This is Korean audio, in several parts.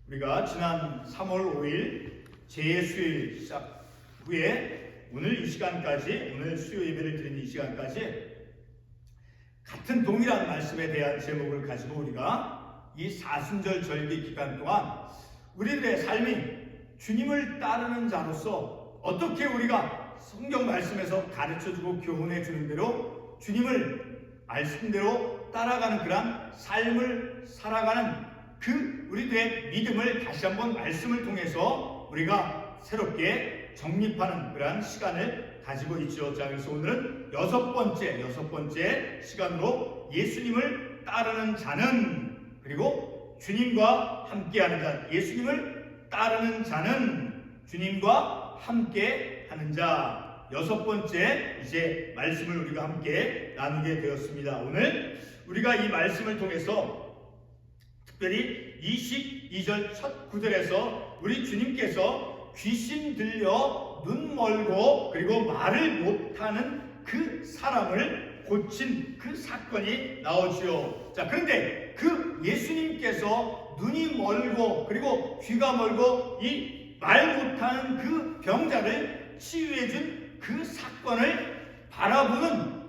우리가 지난 3월 5일 제수일 시작 후에 오늘 이 시간까지, 오늘 수요 예배를 드리는 이 시간까지 같은 동일한 말씀에 대한 제목을 가지고 우리가 이 사순절 절기 기간 동안 우리들의 삶이 주님을 따르는 자로서 어떻게 우리가 성경 말씀에서 가르쳐주고 교훈해 주는 대로 주님을 말씀대로 따라가는 그런 삶을 살아가는 그 우리들의 믿음을 다시 한번 말씀을 통해서 우리가 새롭게 정립하는 그러한 시간을 가지고 있죠. 자, 그래서 오늘은 여섯 번째 시간으로 예수님을 따르는 자는, 그리고 주님과 함께하는 자, 예수님을 따르는 자는 주님과 함께하는 자, 여섯 번째 이제 말씀을 우리가 함께 나누게 되었습니다. 오늘 우리가 이 말씀을 통해서 특별히 22절 첫 구절에서 우리 주님께서 귀신 들려 눈 멀고 그리고 말을 못하는 그 사람을 고친 그 사건이 나오지요. 자, 그런데 그 예수님께서 눈이 멀고 그리고 귀가 멀고 이 말 못하는 그 병자를 치유해 준 그 사건을 바라보는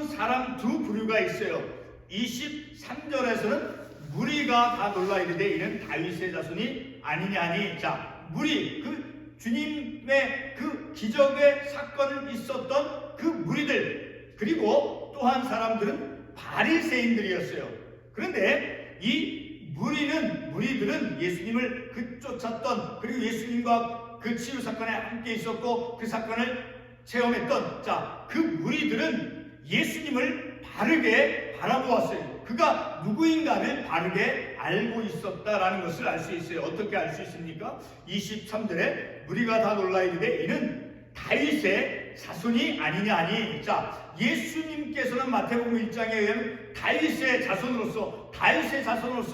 사람 두 부류가 있어요. 23절에서는 무리가 다 놀라 이르되 이는 다윗의 자손이 아니냐니. 자, 무리, 그 주님의 그 기적의 사건을 있었던 그 무리들, 그리고 또 한 사람들은 바리새인들이었어요. 그런데 이 무리들은 예수님을 쫓았던, 그리고 예수님과 그 치유 사건에 함께 있었고 그 사건을 체험했던 그 무리들은 예수님을 바르게 바라보았어요. 그가 누구인가를 바르게 알고 있었다라는 것을 알 수 있어요. 어떻게 알 수 있습니까? 23절에 무리가 다 놀라 이르되 이는 다윗의 자손이 아니냐니. 자, 예수님께서는 마태복음 1장에 의하면 다윗의 자손으로서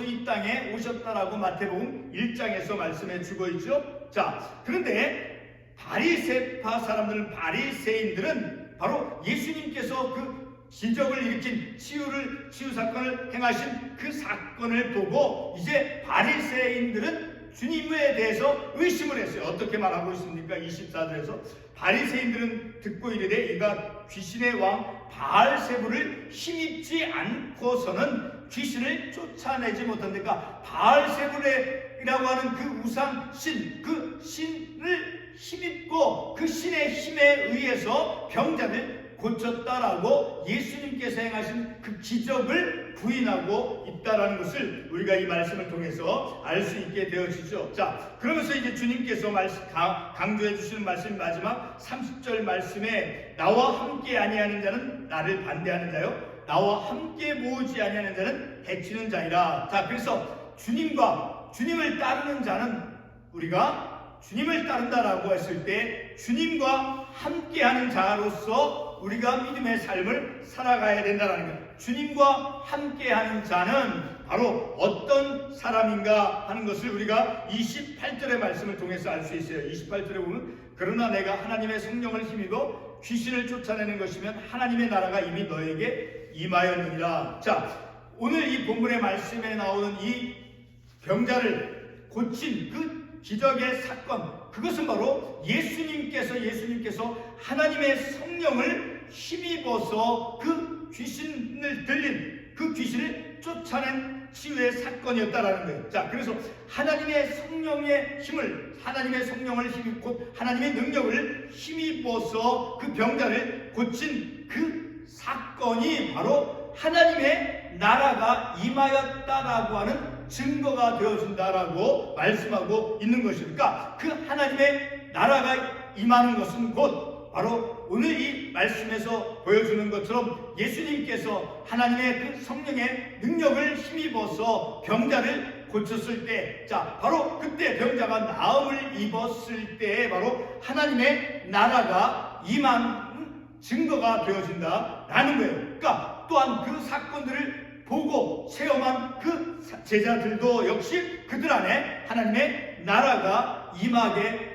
이 땅에 오셨다라고 마태복음 1장에서 말씀해 주고 있죠. 자, 그런데 바리새파 사람들은, 바리새인들은 바로 예수님께서 그 기적을 일으킨 치유 사건을 행하신 그 사건을 보고 이제 바리새인들은 주님에 대해서 의심을 했어요. 어떻게 말하고 있습니까? 24절에서 바리새인들은 듣고 이르되 이가 귀신의 왕 바알세불을 힘입지 않고서는 귀신을 쫓아내지 못한다니까. 바알세불이라고 하는 그 우상 신, 그 신을 힘입고 그 신의 힘에 의해서 병자를 고쳤다라고 예수님께서 행하신 그 기적을 부인하고 있다라는 것을 우리가 이 말씀을 통해서 알 수 있게 되어지죠. 자, 그러면서 이제 주님께서 강조해 주시는 말씀, 마지막 30절 말씀에 나와 함께 아니하는 자는 나를 반대하는 자요, 나와 함께 모으지 아니하는 자는 해치는 자이라. 자, 그래서 주님을 따르는 자는, 우리가 주님을 따른다라고 했을 때 주님과 함께하는 자로서 우리가 믿음의 삶을 살아가야 된다는 것. 주님과 함께하는 자는 바로 어떤 사람인가 하는 것을 우리가 28절의 말씀을 통해서 알 수 있어요. 28절에 보면 그러나 내가 하나님의 성령을 힘입어 귀신을 쫓아내는 것이면 하나님의 나라가 이미 너에게 임하였느니라. 자, 오늘 이 본문의 말씀에 나오는 이 병자를 고친 그 기적의 사건, 그것은 바로 예수님께서 하나님의 성령을 힘입어서 그 귀신을 들린, 그 귀신을 쫓아낸 치유의 사건이었다라는 거예요. 자, 그래서 하나님의 성령을 힘입고 하나님의 능력을 힘입어서 그 병자를 고친 그 사건이 바로 하나님의 나라가 임하였다라고 하는 증거가 되어준다라고 말씀하고 있는 것이니까, 그 하나님의 나라가 임하는 것은 곧 바로 오늘 이 말씀에서 보여주는 것처럼 예수님께서 하나님의 그 성령의 능력을 힘입어서 병자를 고쳤을 때, 자, 바로 그때 병자가 나음을 입었을 때 바로 하나님의 나라가 임한 증거가 되어진다라는 거예요. 그러니까 또한 그 사건들을 보고 체험한 그 제자들도 역시 그들 안에 하나님의 나라가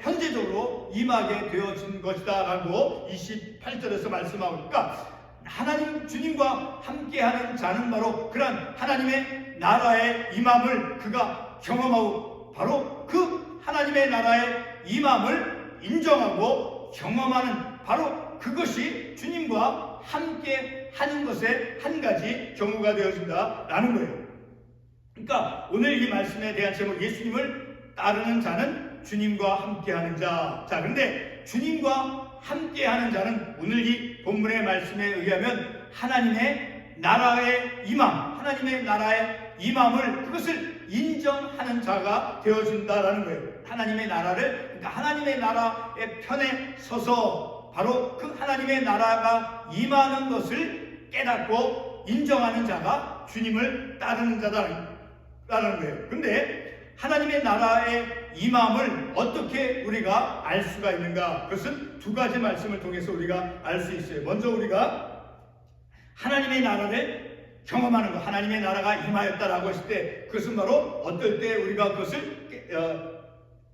현재적으로 임하게 되어진 것이다 라고 28절에서 말씀하니까, 하나님 주님과 함께하는 자는 바로 그런 하나님의 나라의 임함을 그가 경험하고 바로 그 하나님의 나라의 임함을 인정하고 경험하는 바로 그것이 주님과 함께 하는 것의 한 가지 경우가 되어진다라는 거예요. 그러니까 오늘 이 말씀에 대한 제목, 예수님을 따르는 자는 주님과 함께하는 자. 자, 그런데 주님과 함께하는 자는 오늘 이 본문의 말씀에 의하면 하나님의 나라의 임함, 하나님의 나라의 임함을 그것을 인정하는 자가 되어준다라는 거예요. 하나님의 나라를, 그러니까 하나님의 나라의 편에 서서 바로 그 하나님의 나라가 임하는 것을 깨닫고 인정하는 자가 주님을 따르는 자다라는 거예요. 그런데 하나님의 나라의 임함을 어떻게 우리가 알 수가 있는가? 그것은 두 가지 말씀을 통해서 우리가 알 수 있어요. 먼저 우리가 하나님의 나라를 경험하는 것, 하나님의 나라가 임하였다라고 했을 때 그것은 바로 어떨 때 우리가 그것을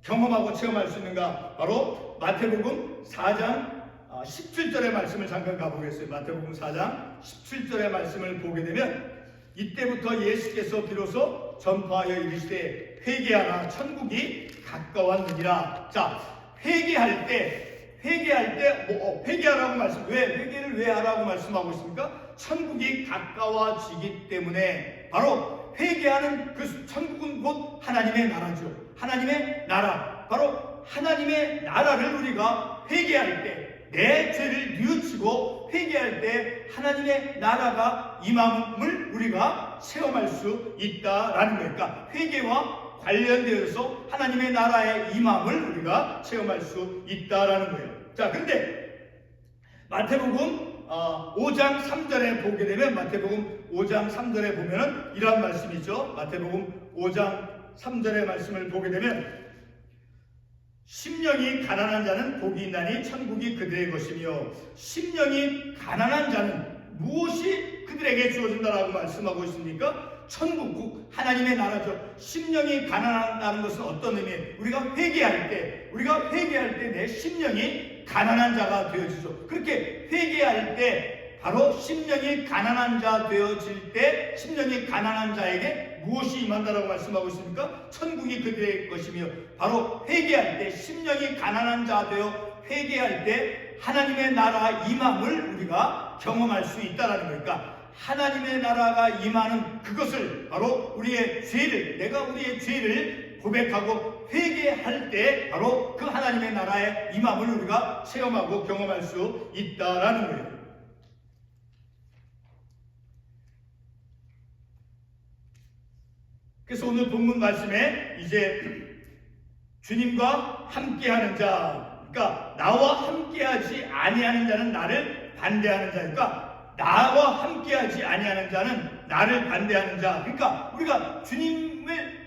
경험하고 체험할 수 있는가? 바로 마태복음 4장 17절의 말씀을 잠깐 가보겠어요. 마태복음 4장 17절의 말씀을 보게 되면 이때부터 예수께서 비로소 전파하여 이르시되 회개하라 천국이 가까웠느니라. 자, 회개할 때 회개하라고 말씀, 왜 회개를 왜 하라고 말씀하고 있습니까? 천국이 가까워지기 때문에 바로 회개하는 그 천국은 곧 하나님의 나라죠. 하나님의 나라, 바로 하나님의 나라를 우리가 회개할 때 내 죄를 뉘우치고 회개할 때 하나님의 나라가 임함을 우리가 체험할 수 있다라는 거예요. 그러니까 회개와 관련되어서 하나님의 나라의 임함을 우리가 체험할 수 있다라는 거예요. 자, 그런데 마태복음 5장 3절에 보게 되면 마태복음 5장 3절에 보면은 이러한 말씀이죠. 마태복음 5장 3절의 말씀을 보게 되면 심령이 가난한 자는 복이 있나니 천국이 그들의 것이며, 심령이 가난한 자는 무엇이 그들에게 주어진다라고 말씀하고 있습니까? 천국, 하나님의 나라죠. 심령이 가난하다는 것은 어떤 의미예요? 우리가 회개할 때 내 심령이 가난한 자가 되어지죠. 그렇게 회개할 때 바로 심령이 가난한 자 되어질 때 심령이 가난한 자에게 무엇이 임한다라고 말씀하고 있습니까? 천국이 그들의 것이며, 바로 회개할 때 심령이 가난한 자 되어 회개할 때 하나님의 나라 임함을 우리가 경험할 수 있다라는 거니까, 하나님의 나라가 임하는 그것을 바로 내가 우리의 죄를 고백하고 회개할 때 바로 그 하나님의 나라의 임함을 우리가 체험하고 경험할 수 있다라는 거예요. 그래서 오늘 본문 말씀에 이제 주님과 함께하는 자, 그러니까 나와 함께하지 아니하는 자는 나를 반대하는 자, 그러니까 나와 함께하지 아니하는 자는 나를 반대하는 자. 그러니까 우리가 주님을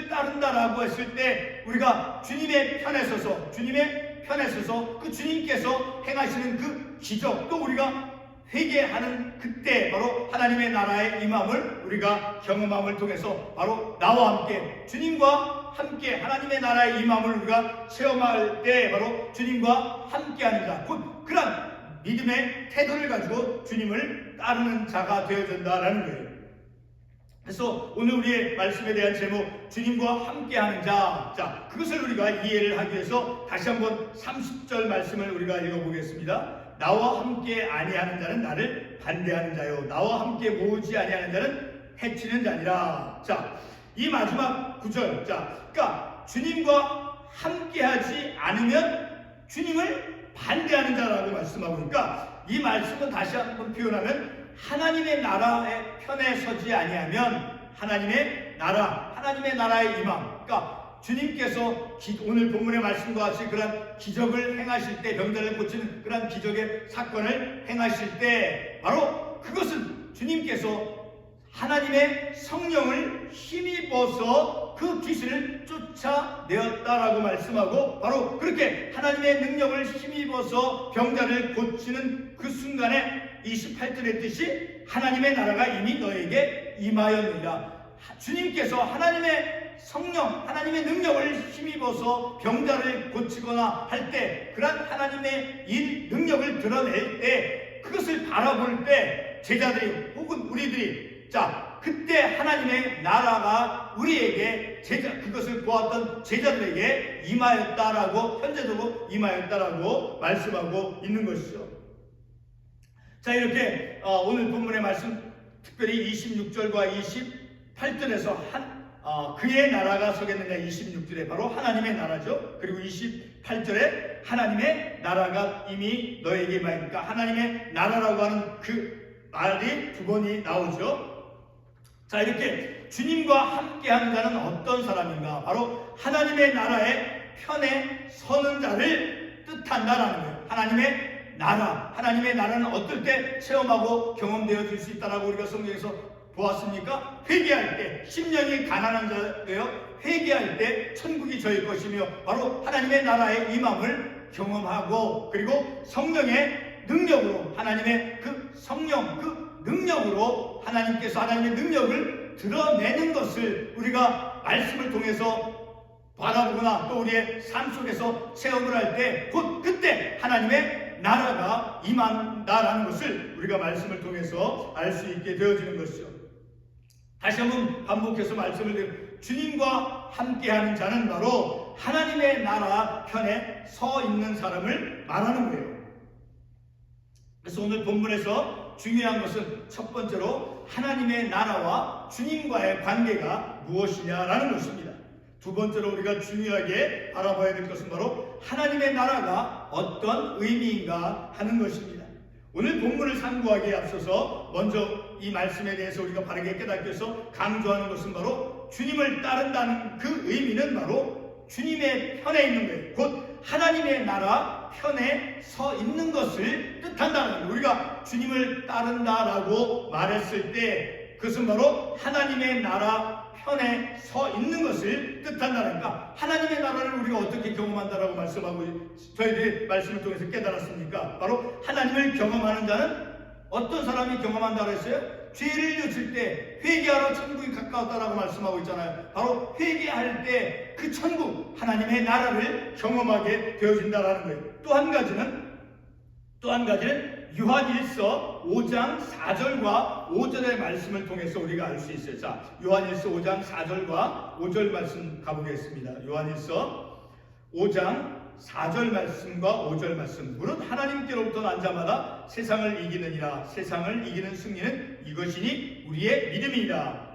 따른다라고 했을 때 우리가 주님의 편에 서서 그 주님께서 행하시는 그 기적, 또 우리가 회개하는 그때 바로 하나님의 나라의 임함을 우리가 경험함을 통해서 바로 나와 함께 주님과 함께 하나님의 나라의 임함을 우리가 체험할 때 바로 주님과 함께하는 자, 곧 그런 믿음의 태도를 가지고 주님을 따르는 자가 되어진다라는 거예요. 그래서 오늘 우리의 말씀에 대한 제목, 주님과 함께하는 자. 자, 그것을 우리가 이해를 하기 위해서 다시 한번 30절 말씀을 우리가 읽어보겠습니다. 나와 함께 아니하는 자는 나를 반대하는 자요, 나와 함께 모으지 아니하는 자는 해치는 자니라. 자, 이 마지막 구절, 그러니까 주님과 함께하지 않으면 주님을 반대하는 자라고 말씀하고, 그러니까 이 말씀은 다시 한번 표현하면 하나님의 나라의 편에 서지 아니하면 하나님의 나라의 임함, 그러니까 주님께서 오늘 본문의 말씀과 같이 그런 기적을 행하실 때, 병자를 고치는 그런 기적의 사건을 행하실 때 바로 그것은 주님께서 하나님의 성령을 힘입어서 그 귀신을 쫓아내었다라고 말씀하고, 바로 그렇게 하나님의 능력을 힘입어서 병자를 고치는 그 순간에 28절의 뜻이 하나님의 나라가 이미 너에게 임하였느니라. 주님께서 하나님의 성령, 하나님의 능력을 힘입어서 병자를 고치거나 할 때, 그런 하나님의 능력을 드러낼 때, 그것을 바라볼 때 제자들이 혹은 우리들이 그때 하나님의 나라가 우리에게 그것을 보았던 제자들에게 임하였다라고, 현재적으로 임하였다라고 말씀하고 있는 것이죠. 자, 이렇게 오늘 본문의 말씀, 특별히 26절과 28절에서 그의 나라가 서겠느냐, 26절에 바로 하나님의 나라죠. 그리고 28절에 하나님의 나라가 이미 너에게 임하니까 하나님의 나라라고 하는 그 말이 두 번이 나오죠. 자, 이렇게 주님과 함께하는 자는 어떤 사람인가? 바로 하나님의 나라의 편에 서는 자를 뜻한다라는 거예요. 하나님의 나라는 어떨 때 체험하고 경험되어질 수 있다라고 우리가 성경에서 보았습니까? 회개할 때, 심령이 가난한 자예요. 회개할 때 천국이 저희 것이며 바로 하나님의 나라의 임함을 경험하고, 그리고 성령의 능력으로, 하나님의 그 성령, 그 능력으로 하나님께서 하나님의 능력을 드러내는 것을 우리가 말씀을 통해서 바라보거나 또 우리의 삶 속에서 체험을 할 때 곧 그때 하나님의 나라가 임한다라는 것을 우리가 말씀을 통해서 알 수 있게 되어지는 것이죠. 다시 한번 반복해서 말씀을 드리면, 주님과 함께하는 자는 바로 하나님의 나라 편에 서 있는 사람을 말하는 거예요. 그래서 오늘 본문에서 중요한 것은 첫 번째로 하나님의 나라와 주님과의 관계가 무엇이냐라는 것입니다. 두 번째로 우리가 중요하게 알아봐야 될 것은 바로 하나님의 나라가 어떤 의미인가 하는 것입니다. 오늘 본문을 상고하기에 앞서서 먼저 이 말씀에 대해서 우리가 바르게 깨닫기 위해서 강조하는 것은 바로 주님을 따른다는 그 의미는 바로 주님의 편에 있는 거예요. 곧 하나님의 나라 편에 서 있는 것을 뜻한다는 거예요. 우리가 주님을 따른다라고 말했을 때 그것은 바로 하나님의 나라 편에 서 있는 것을 뜻한다니까. 하나님의 나라를 우리가 어떻게 경험한다라고 말씀하고 저희들이 말씀을 통해서 깨달았습니까? 바로 하나님을 경험하는 자는 어떤 사람이 경험한다고 했어요? 죄를 지을 때 회개하러 천국이 가까웠다라고 말씀하고 있잖아요. 바로 회개할 때 그 천국, 하나님의 나라를 경험하게 되어진다라는 거예요. 또 한 가지는 요한일서 5장 4절과 5절의 말씀을 통해서 우리가 알 수 있어요. 자, 요한일서 5장 4절과 5절 말씀 가보겠습니다. 요한일서 5장 4절 말씀과 5절 말씀. 무릇 하나님께로부터 난 자마다 세상을 이기느니라. 세상을 이기는 승리는 이것이니 우리의 믿음이니라.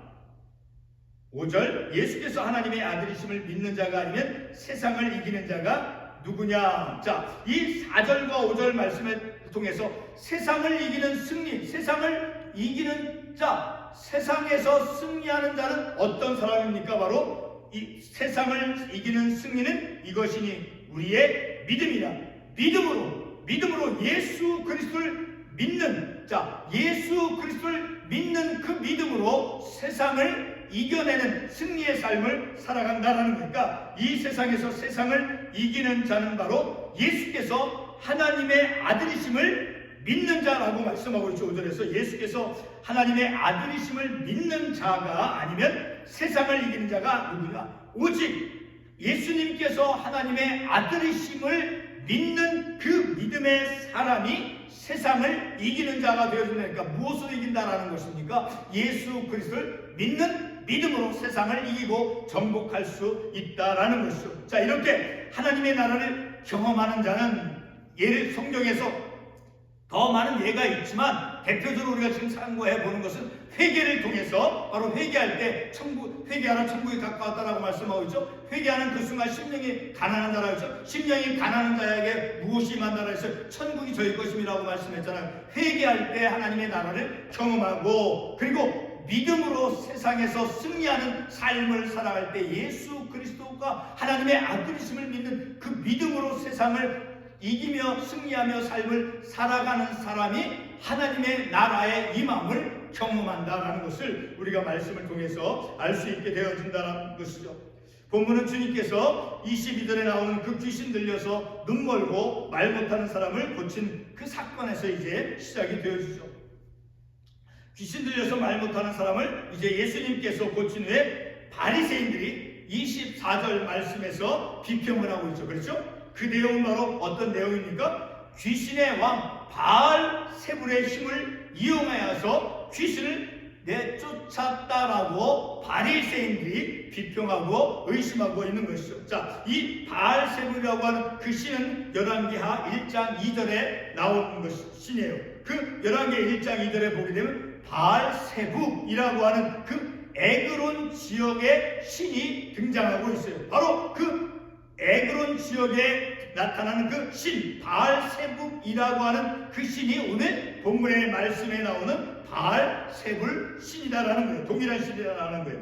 5절, 예수께서 하나님의 아들이심을 믿는 자가 아니면 세상을 이기는 자가 누구냐. 자, 이 4절과 5절 말씀을 통해서 세상을 이기는 승리, 세상을 이기는 자, 세상에서 승리하는 자는 어떤 사람입니까? 바로 이 세상을 이기는 승리는 이것이니 우리의 믿음이라. 믿음으로 예수 그리스도를 믿는 자, 예수 그리스도를 믿는 그 믿음으로 세상을 이겨내는 승리의 삶을 살아간다라는 거니까, 이 세상에서 세상을 이기는 자는 바로 예수께서 하나님의 아들이심을 믿는 자라고 말씀하고 있죠. 5절에서 예수께서 하나님의 아들이심을 믿는 자가 아니면 세상을 이기는 자가 누구냐. 오직 예수님께서 하나님의 아들이심을 믿는 그 믿음의 사람이 세상을 이기는 자가 되어준다니까. 무엇으로 이긴다라는 것입니까? 예수 그리스도를 믿는 믿음으로 세상을 이기고 정복할 수 있다라는 것이죠. 자, 이렇게 하나님의 나라를 경험하는 자는 성경에서 더 많은 예가 있지만 대표적으로 우리가 지금 참고해 보는 것은 회개를 통해서, 바로 회개할 때 회개하라 천국이 가까웠다라고 말씀하고 있죠. 회개하는 그 순간 심령이 가난한 자라고 했죠. 심령이 가난한 자에게 무엇이 임한다라고 했어요? 천국이 저희 것임이라고 말씀했잖아요. 회개할 때 하나님의 나라를 경험하고, 그리고 믿음으로 세상에서 승리하는 삶을 살아갈 때 예수 그리스도가 하나님의 아들이심을 믿는 그 믿음으로 세상을 이기며 승리하며 삶을 살아가는 사람이 하나님의 나라의 임함을 경험한다라는 것을 우리가 말씀을 통해서 알 수 있게 되어진다는 것이죠. 본문은 주님께서 22절에 나오는 그 귀신 들려서 눈 멀고 말 못하는 사람을 고친 그 사건에서 이제 시작이 되어지죠. 귀신 들려서 말 못하는 사람을 이제 예수님께서 고친 후에 바리새인들이 24절 말씀에서 비평을 하고 있죠. 그렇죠? 그 내용은 바로 어떤 내용입니까? 귀신의 왕 바알세불의 힘을 이용하여서 귀신을 내쫓았다라고 바리새인들이 비평하고 의심하고 있는 것이죠. 자, 이 바알세불이라고 하는 그 신은 열왕기하 1장 2절에 나오는 신이에요. 그 열왕기 1장 2절에 보게 되면 바알세불이라고 하는 그 에그론 지역의 신이 등장하고 있어요. 바로 그 에그론 지역에 나타나는 그 신 바알세불이라고 하는 그 신이 오늘 본문의 말씀에 나오는 바알세불 신이다라는 거예요. 동일한 신이다라는 거예요.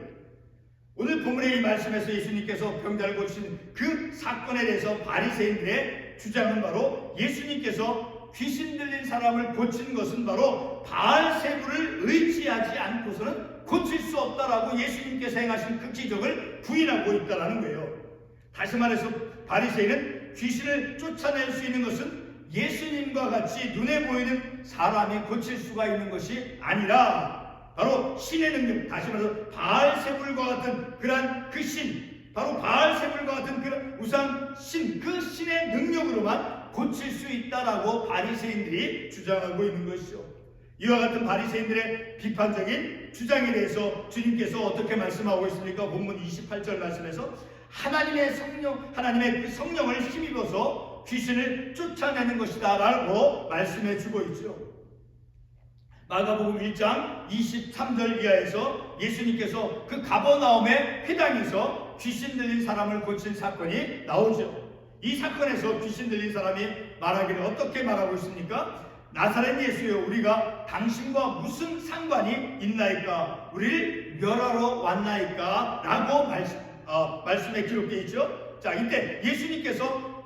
오늘 본문의 이 말씀에서 예수님께서 병자를 고치신 그 사건에 대해서 바리새인들의 주장은 바로 예수님께서 귀신 들린 사람을 고친 것은 바로 바알세불을 의지하지 않고서는 고칠 수 없다라고 예수님께서 행하신 그 기적을 부인하고 있다라는 거예요. 다시 말해서 바리새인은 귀신을 쫓아낼 수 있는 것은 예수님과 같이 눈에 보이는 사람이 고칠 수가 있는 것이 아니라 바로 신의 능력, 다시 말해서 바알세불과 같은 그러한 그 신, 바로 바알세불과 같은 그런 우상 신, 그 신의 능력으로만 고칠 수 있다라고 바리새인들이 주장하고 있는 것이죠. 이와 같은 바리새인들의 비판적인 주장에 대해서 주님께서 어떻게 말씀하고 있습니까? 본문 28절 말씀에서 하나님의 그 성령을 힘입어서 귀신을 쫓아내는 것이다 라고 말씀해 주고 있죠. 마가복음 1장 23절 이하에서 예수님께서 그 가버나움의 회당에서 귀신 들린 사람을 고친 사건이 나오죠. 이 사건에서 귀신 들린 사람이 말하기를 어떻게 말하고 있습니까? 나사렛 예수여, 우리가 당신과 무슨 상관이 있나이까? 우리를 멸하러 왔나이까? 라고 말씀에 기록되어 있죠. 자, 이때 예수님께서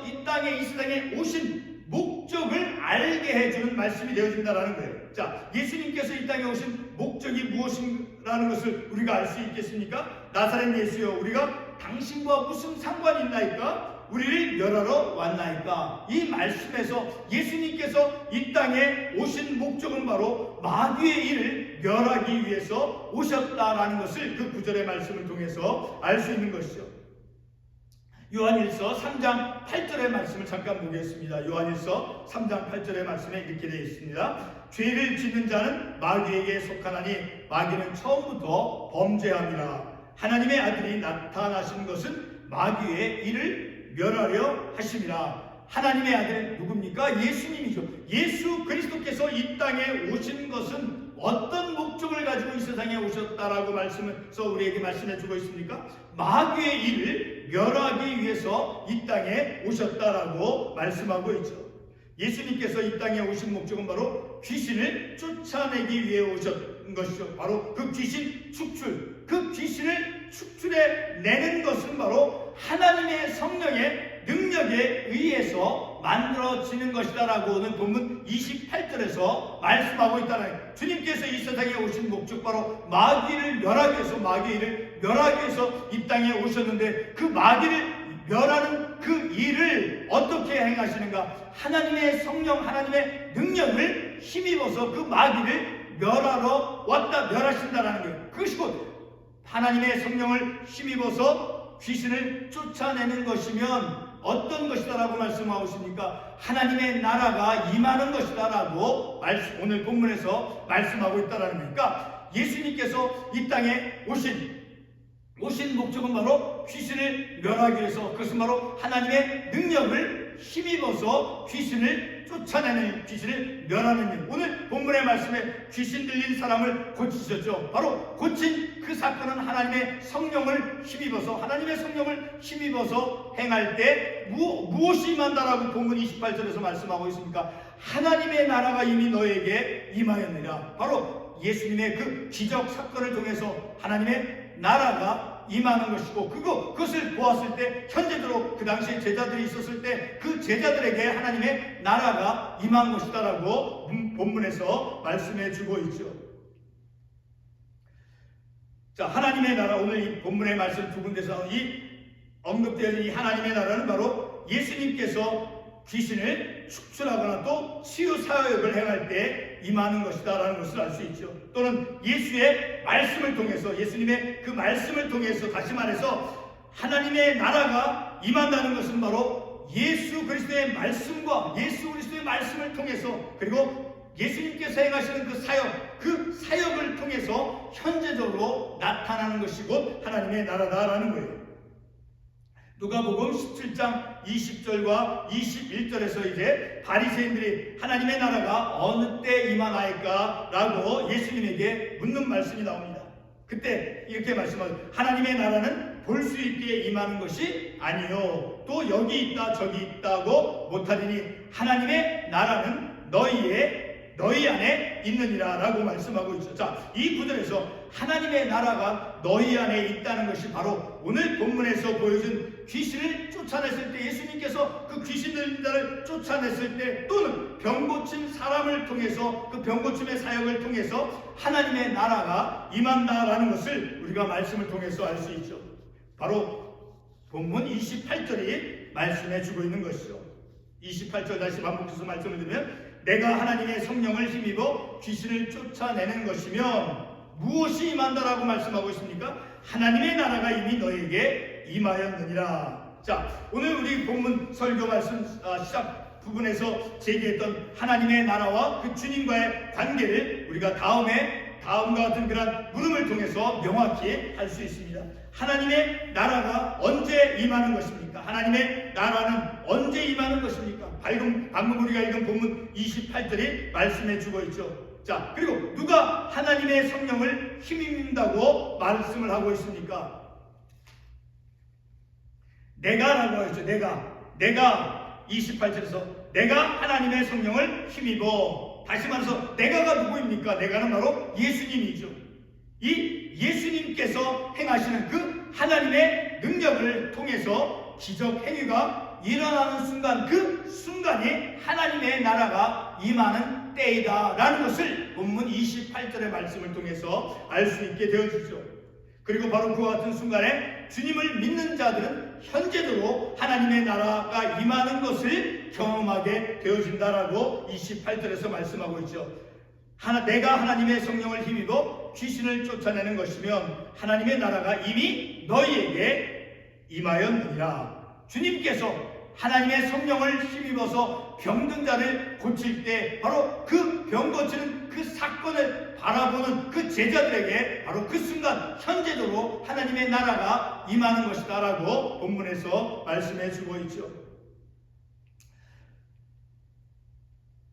이 땅에 이 세상에 오신 목적을 알게 해주는 말씀이 되어진다라는 거예요. 자, 예수님께서 이 땅에 오신 목적이 무엇이라는 것을 우리가 알 수 있겠습니까? 나사렛 예수여, 우리가 당신과 무슨 상관이 있나이까? 우리를 멸하러 왔나이까? 이 말씀에서 예수님께서 이 땅에 오신 목적은 바로 마귀의 일을 멸하기 위해서 오셨다라는 것을 그 구절의 말씀을 통해서 알 수 있는 것이죠. 요한일서 3장 8절의 말씀을 잠깐 보겠습니다. 요한일서 3장 8절의 말씀에 이렇게 되어 있습니다. 죄를 짓는 자는 마귀에게 속하나니 마귀는 처음부터 범죄함이라. 하나님의 아들이 나타나신 것은 마귀의 일을 멸하려 하심이라. 하나님의 아들은 누굽니까? 예수님이죠. 예수 그리스도께서 이 땅에 오신 것은 어떤 목적을 가지고 이 세상에 오셨다라고 말씀에서 우리에게 말씀해 주고 있습니까? 마귀의 일을 멸하기 위해서 이 땅에 오셨다라고 말씀하고 있죠. 예수님께서 이 땅에 오신 목적은 바로 귀신을 쫓아내기 위해 오신 것이죠. 바로 그 귀신 축출, 그 귀신을 축출해내는 것은 바로 하나님의 성령의 능력에 의해서 만들어지는 것이다라고 오늘 본문 28절에서 말씀하고 있다는 거예요. 주님께서 이 세상에 오신 목적 바로 마귀를 멸하기 위해서, 마귀의 일을 멸하기 위해서 이 땅에 오셨는데 그 마귀를 멸하는 그 일을 어떻게 행하시는가? 하나님의 성령, 하나님의 능력을 힘입어서 그 마귀를 멸하러 왔다, 멸하신다라는 거예요. 그것이 곧 하나님의 성령을 힘입어서 귀신을 쫓아내는 것이면 어떤 것이다라고 말씀하고 있습니까? 하나님의 나라가 임하는 것이다라고 오늘 본문에서 말씀하고 있다라는 거니까 예수님께서 이 땅에 오신 목적은 바로 귀신을 멸하기 위해서, 그것은 바로 하나님의 능력을 힘입어서 귀신을 쫓아내는, 귀신을 멸하는 일. 오늘 본문의 말씀에 귀신 들린 사람을 고치셨죠. 바로 고친 그 사건은 하나님의 성령을 힘입어서, 하나님의 성령을 힘입어서 행할 때 무엇이 임한다라고 본문 28절에서 말씀하고 있습니까? 하나님의 나라가 이미 너에게 임하였느니라. 바로 예수님의 그 기적 사건을 통해서 하나님의 나라가 임하는 것이고, 그것을 보았을 때, 현재대로 그 당시에 제자들이 있었을 때 그 제자들에게 하나님의 나라가 임한 것이다라고 본문에서 말씀해 주고 있죠. 자, 하나님의 나라, 오늘 이 본문의 말씀 두 군데서 이 언급되어진 이 하나님의 나라는 바로 예수님께서 귀신을 축출하거나 또 치유 사역을 행할 때 임하는 것이다라는 것을 알 수 있죠. 또는 예수의 말씀을 통해서, 예수님의 그 말씀을 통해서, 다시 말해서 하나님의 나라가 임한다는 것은 바로 예수 그리스도의 말씀과 예수 그리스도의 말씀을 통해서, 그리고 예수님께서 행하시는 그 사역을 통해서 현재적으로 나타나는 것이 곧 하나님의 나라다라는 거예요. 누가복음 17장 20절과 21절에서 이제 바리새인들이 하나님의 나라가 어느 때 임하나이까라고 예수님에게 묻는 말씀이 나옵니다. 그때 이렇게 말씀하죠. 하나님의 나라는 볼 수 있기에 임하는 것이 아니요 또 여기 있다 저기 있다고 못하리니 하나님의 나라는 너희 안에 있느니라 라고 말씀하고 있죠. 자, 이 구절에서 하나님의 나라가 너희 안에 있다는 것이 바로 오늘 본문에서 보여준 귀신을 쫓아냈을 때 예수님께서 그 귀신 들린 자를 쫓아냈을 때 또는 병 고친 사람을 통해서 그 병 고침의 사역을 통해서 하나님의 나라가 임한다라는 것을 우리가 말씀을 통해서 알 수 있죠. 바로 본문 28절이 말씀해 주고 있는 것이죠. 28절 다시 반복해서 말씀을 드리면 내가 하나님의 성령을 힘입어 귀신을 쫓아내는 것이면 무엇이 임한다라고 말씀하고 있습니까? 하나님의 나라가 이미 너에게 임하였느니라. 자, 오늘 우리 본문 설교 말씀 시작 부분에서 제기했던 하나님의 나라와 그 주님과의 관계를 우리가 다음과 같은 그런 물음을 통해서 명확히 할 수 있습니다. 하나님의 나라가 언제 임하는 것입니까? 하나님의 나라는 언제 임하는 것입니까? 방금 우리가 읽은 본문 28절이 말씀해 주고 있죠. 자, 그리고 누가 하나님의 성령을 힘입는다고 말씀을 하고 있습니까? 내가라고 했죠. 내가 28절에서 내가 하나님의 성령을 힘입어. 다시 말해서 내가가 누구입니까? 내가는 바로 예수님이죠. 이 예수님께서 행하시는 그 하나님의 능력을 통해서 기적 행위가 일어나는 순간, 그 순간이 하나님의 나라가 임하는 때이다라는 것을 본문 28절의 말씀을 통해서 알 수 있게 되어주죠. 그리고 바로 그와 같은 순간에 주님을 믿는 자들은 현재적으로 하나님의 나라가 임하는 것을 경험하게 되어진다라고 28절에서 말씀하고 있죠. 내가 하나님의 성령을 힘입어 귀신을 쫓아내는 것이면 하나님의 나라가 이미 너희에게 임하였느니라. 주님께서 하나님의 성령을 힘입어서 병든 자를 고칠 때 바로 그 병 고치는 그 사건을 바라보는 그 제자들에게 바로 그 순간 현재적으로 하나님의 나라가 임하는 것이다 라고 본문에서 말씀해 주고 있죠.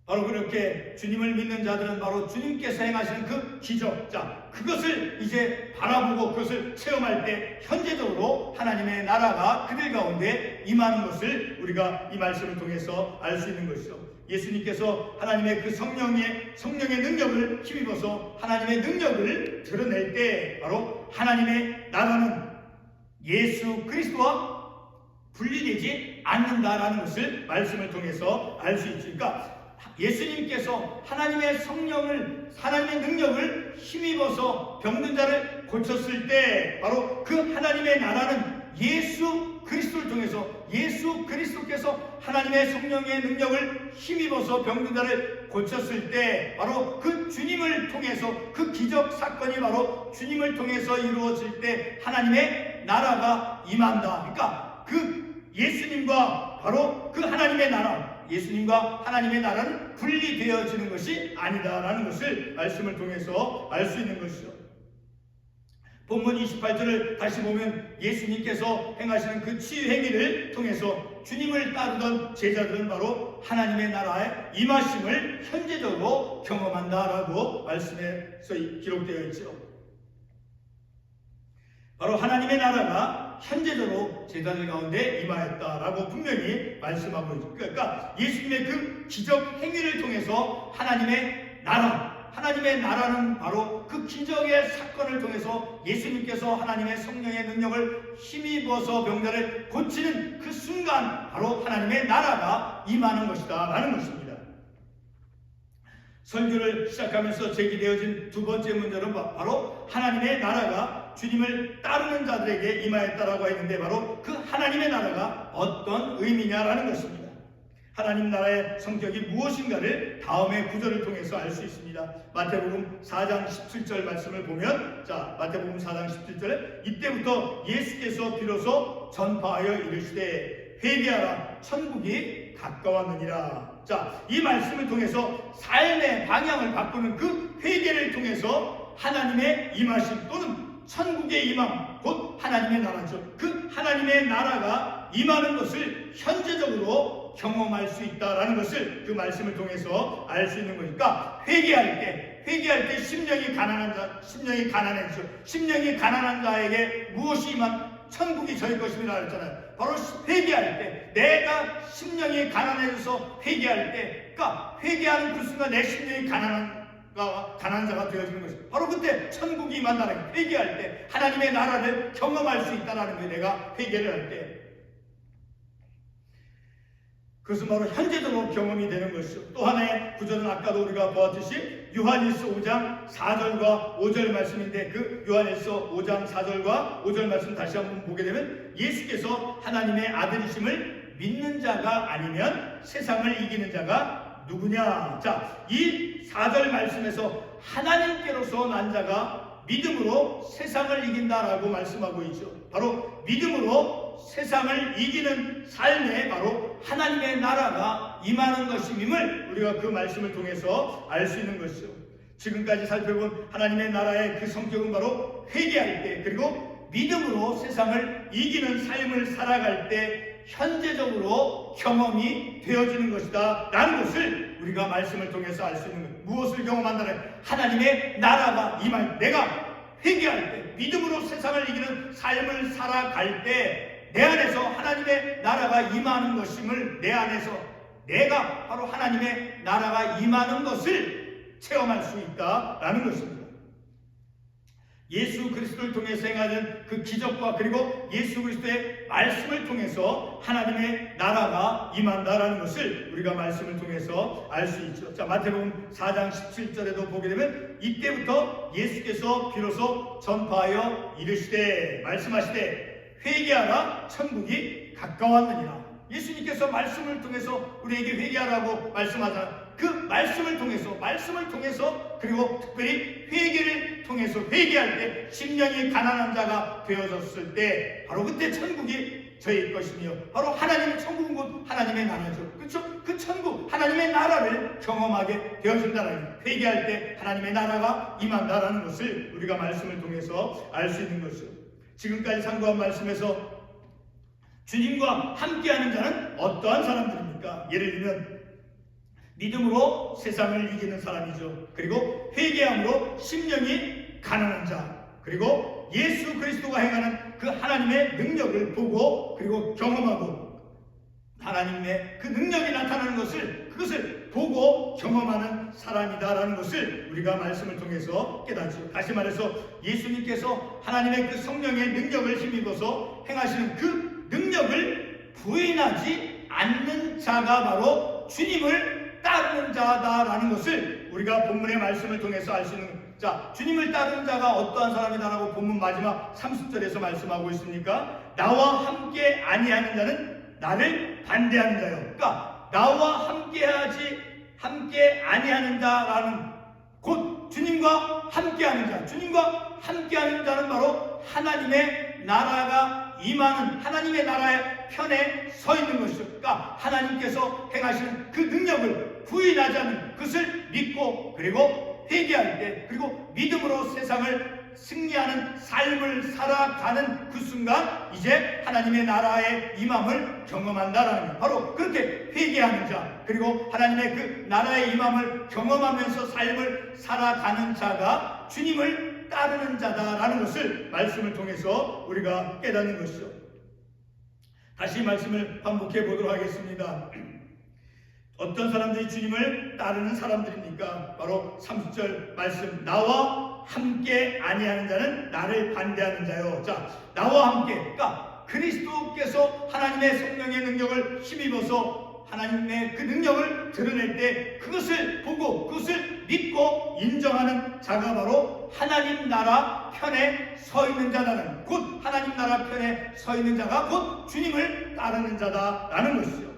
바로 그렇게 주님을 믿는 자들은 바로 주님께서 행하시는 그 기적, 자, 그것을 이제 바라보고 그것을 체험할 때 현재적으로 하나님의 나라가 그들 가운데 임하는 것을 우리가 이 말씀을 통해서 알 수 있는 것이죠. 예수님께서 하나님의 그 성령의 능력을 힘입어서 하나님의 능력을 드러낼 때 바로 하나님의 나라는 예수 그리스도와 분리되지 않는다라는 것을 말씀을 통해서 알 수 있죠. 그러니까 예수님께서 하나님의 능력을 힘입어서 병든 자를 고쳤을 때 바로 그 하나님의 나라는 예수 그리스도를 통해서 예수 그리스도께서 하나님의 성령의 능력을 힘입어서 병든 자를 고쳤을 때 바로 그 주님을 통해서 그 기적 사건이 바로 주님을 통해서 이루어질 때 하나님의 나라가 임한다. 그러니까 그 예수님과 바로 그 하나님의 나라, 예수님과 하나님의 나라는 분리되어지는 것이 아니다라는 것을 말씀을 통해서 알 수 있는 것이죠. 본문 28절을 다시 보면 예수님께서 행하시는 그 치유 행위를 통해서 주님을 따르던 제자들은 바로 하나님의 나라의 임하심을 현재적으로 경험한다라고 말씀에서 기록되어 있죠. 바로 하나님의 나라가 현재적으로 제자들 가운데 임하였다라고 분명히 말씀하고 있죠. 그러니까 예수님의 그 기적 행위를 통해서 하나님의 나라는 바로 그 기적의 사건을 통해서 예수님께서 하나님의 성령의 능력을 힘입어서 병자를 고치는 그 순간 바로 하나님의 나라가 임하는 것이다 라는 것입니다. 설교를 시작하면서 제기되어진 두 번째 문제는 바로 하나님의 나라가 주님을 따르는 자들에게 임하였다라고 했는데 바로 그 하나님의 나라가 어떤 의미냐라는 것입니다. 하나님 나라의 성격이 무엇인가를 다음의 구절을 통해서 알 수 있습니다. 마태복음 4장 17절 말씀을 보면, 자, 마태복음 4장 17절에 이때부터 예수께서 비로소 전파하여 이르시되 회개하라 천국이 가까웠느니라. 자, 이 말씀을 통해서 삶의 방향을 바꾸는 그 회개를 통해서 하나님의 임하심 또는 천국의 임함, 곧 하나님의 나라죠. 그 하나님의 나라가 임하는 것을 현재적으로 경험할 수 있다라는 것을 그 말씀을 통해서 알 수 있는 거니까 회개할 때 심령이 가난한 자, 심령이 가난해지죠. 심령이 가난한 자에게 무엇이 임한 천국이 저희 것임이라 했잖아요. 바로 회개할 때, 내가 심령이 가난해져서 회개할 때, 그러니까 회개하는 그 순간 내 심령이 가난한 자가 되어지는 것이죠. 바로 그때 천국이 임한다는 거예요. 회개할 때 하나님의 나라를 경험할 수 있다는 거예요. 내가 회개를 할 때. 그것은 바로 현재적으로 경험이 되는 것이죠. 또 하나의 구절은 아까도 우리가 보았듯이 요한일서 5장 4절과 5절 말씀인데, 그 요한일서 5장 4절과 5절 말씀 다시 한번 보게 되면, 예수께서 하나님의 아들이심을 믿는 자가 아니면 세상을 이기는 자가 누구냐. 자, 이 4절 말씀에서 하나님께로서 난 자가 믿음으로 세상을 이긴다라고 말씀하고 있죠. 바로 믿음으로 세상을 이기는 삶에 바로 하나님의 나라가 임하는 것임을 우리가 그 말씀을 통해서 알 수 있는 것이죠. 지금까지 살펴본 하나님의 나라의 그 성격은 바로 회개할 때, 그리고 믿음으로 세상을 이기는 삶을 살아갈 때 현재적으로 경험이 되어지는 것이다 라는 것을 우리가 말씀을 통해서 알 수 있는 것. 무엇을 경험한다는? 하나님의 나라가 임할, 내가 회개할 때, 믿음으로 세상을 이기는 삶을 살아갈 때 내 안에서 하나님의 나라가 임하는 것임을, 내 안에서 내가 바로 하나님의 나라가 임하는 것을 체험할 수 있다라는 것입니다. 예수 그리스도를 통해서 행하는 그 기적과 그리고 예수 그리스도의 말씀을 통해서 하나님의 나라가 임한다라는 것을 우리가 말씀을 통해서 알 수 있죠. 자, 마태복음 4장 17절에도 보게 되면, 이때부터 예수께서 비로소 전파하여 이르시되 말씀하시되 회개하라 천국이 가까웠느니라. 예수님께서 말씀을 통해서 우리에게 회개하라고 말씀하잖아요. 그 말씀을 통해서 그리고 특별히 회개를 통해서 회개할 때 심령이 가난한 자가 되어졌을 때 바로 그때 천국이 저희 것이며, 바로 하나님의 천국은 곧 하나님의 나라죠. 그렇죠? 그 천국 하나님의 나라를 경험하게 되어진다는 거예요. 회개할 때 하나님의 나라가 임한다라는 것을 우리가 말씀을 통해서 알 수 있는 것이죠. 지금까지 상고한 말씀에서 주님과 함께하는 자는 어떠한 사람들입니까? 예를 들면 믿음으로 세상을 이기는 사람이죠. 그리고 회개함으로 심령이 가난한 자, 그리고 예수 그리스도가 행하는 그 하나님의 능력을 보고 그리고 경험하고 하나님의 그 능력이 나타나는 것을, 그것을 보고 경험하는 사람이다라는 것을 우리가 말씀을 통해서 깨닫죠. 다시 말해서 예수님께서 하나님의 그 성령의 능력을 힘입어서 행하시는 그 능력을 부인하지 않는 자가 바로 주님을 따르는 자다라는 것을 우리가 본문의 말씀을 통해서 알 수 있는 거예요. 자, 주님을 따르는 자가 어떠한 사람이다라고 본문 마지막 30절에서 말씀하고 있으니까, 나와 함께 아니하는 자는 나를 반대하는 자요. 그러니까 나와 함께 아니하는 자라는, 곧 주님과 함께하는 자, 주님과 함께하는 자는 바로 하나님의 나라가 임하는, 하나님의 나라의 편에 서 있는 것이죠. 그러니까 하나님께서 행하시는 그 능력을 부인하지 않는, 그것을 믿고 그리고 회개할 때, 그리고 믿음으로 세상을 승리하는 삶을 살아가는 그 순간 이제 하나님의 나라의 임함을 경험한다라는 거예요. 바로 그렇게 회개하는 자, 그리고 하나님의 그 나라의 임함을 경험하면서 삶을 살아가는 자가 주님을 따르는 자다라는 것을 말씀을 통해서 우리가 깨닫는 것이죠. 다시 말씀을 반복해 보도록 하겠습니다. 어떤 사람들이 주님을 따르는 사람들입니까? 바로 30절 말씀, 나와 함께 아니하는 자는 나를 반대하는 자요. 자, 나와 함께, 그러니까 그리스도께서 하나님의 성령의 능력을 힘입어서 하나님의 그 능력을 드러낼 때 그것을 보고 그것을 믿고 인정하는 자가 바로 하나님 나라 편에 서 있는 자라는, 곧 하나님 나라 편에 서 있는 자가 곧 주님을 따르는 자다라는 것이죠.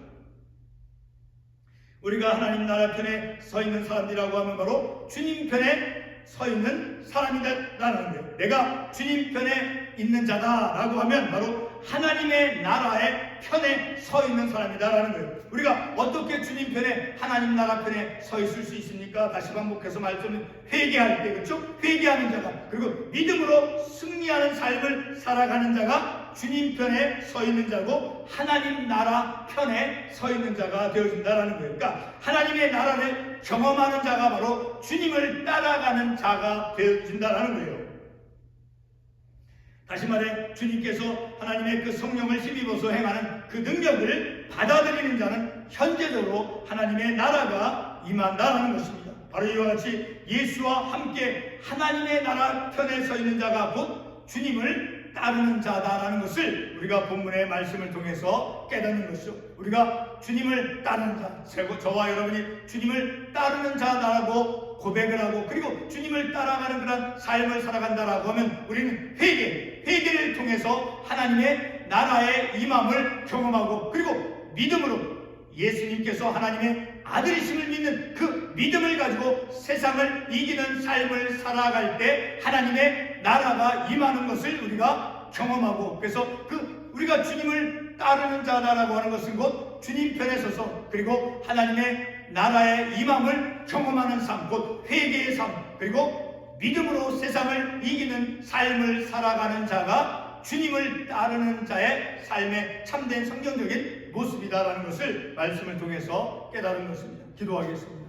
우리가 하나님 나라 편에 서 있는 사람들이라고 하면 바로 주님 편에 서 있는 사람이다라는 거예요. 내가 주님 편에 있는 자다라고 하면 바로 하나님의 나라의 편에 서 있는 사람이다라는 거예요. 우리가 어떻게 주님 편에, 하나님 나라 편에 서 있을 수 있습니까? 다시 반복해서 말씀을 회개할 때, 그렇죠? 회개하는 자가, 그리고 믿음으로 승리하는 삶을 살아가는 자가 주님 편에 서 있는 자고, 하나님 나라 편에 서 있는 자가 되어진다라는 거예요. 그러니까 하나님의 나라를 경험하는 자가 바로 주님을 따라가는 자가 되어진다라는 거예요. 다시 말해 주님께서 하나님의 그 성령을 힘입어서 행하는 그 능력을 받아들이는 자는 현재적으로 하나님의 나라가 임한다라는 것입니다. 바로 이와 같이 예수와 함께 하나님의 나라 편에 서 있는 자가 곧 주님을 따르는 자다라는 것을 우리가 본문의 말씀을 통해서 깨닫는 것이죠. 우리가 주님을 따르는 자, 저와 여러분이 주님을 따르는 자다라고 고백을 하고, 그리고 주님을 따라가는 그런 삶을 살아간다라고 하면 우리는 회개를 통해서 하나님의 나라의 임함을 경험하고, 그리고 믿음으로 예수님께서 하나님의 아들이심을 믿는 그 믿음을 가지고 세상을 이기는 삶을 살아갈 때 하나님의 나라가 임하는 것을 우리가 경험하고, 그래서 우리가 주님을 따르는 자다라고 하는 것은 곧 주님 편에 서서 그리고 하나님의 나라의 임함을 경험하는 삶, 곧 회개의 삶, 그리고 믿음으로 세상을 이기는 삶을 살아가는 자가 주님을 따르는 자의 삶의 참된 성경적인 모습이다라는 것을 말씀을 통해서 깨달은 것입니다. 기도하겠습니다.